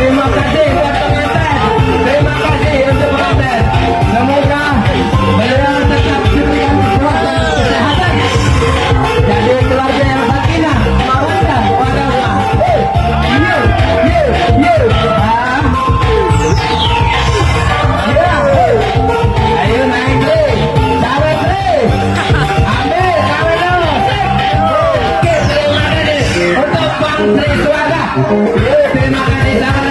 Terima kasih buat pengantin. Terima kasih untuk pengantin. Semoga beliau tetap diberikan kekuatan dan kesehatan. Jadi keluarga yang sakinah, mawaddah, warahmah. Ayo naik deh, sawit deh. Ambil sawit dulu. Oke, terima kasih untuk Bang Sri Suara. Terima kasih sangat.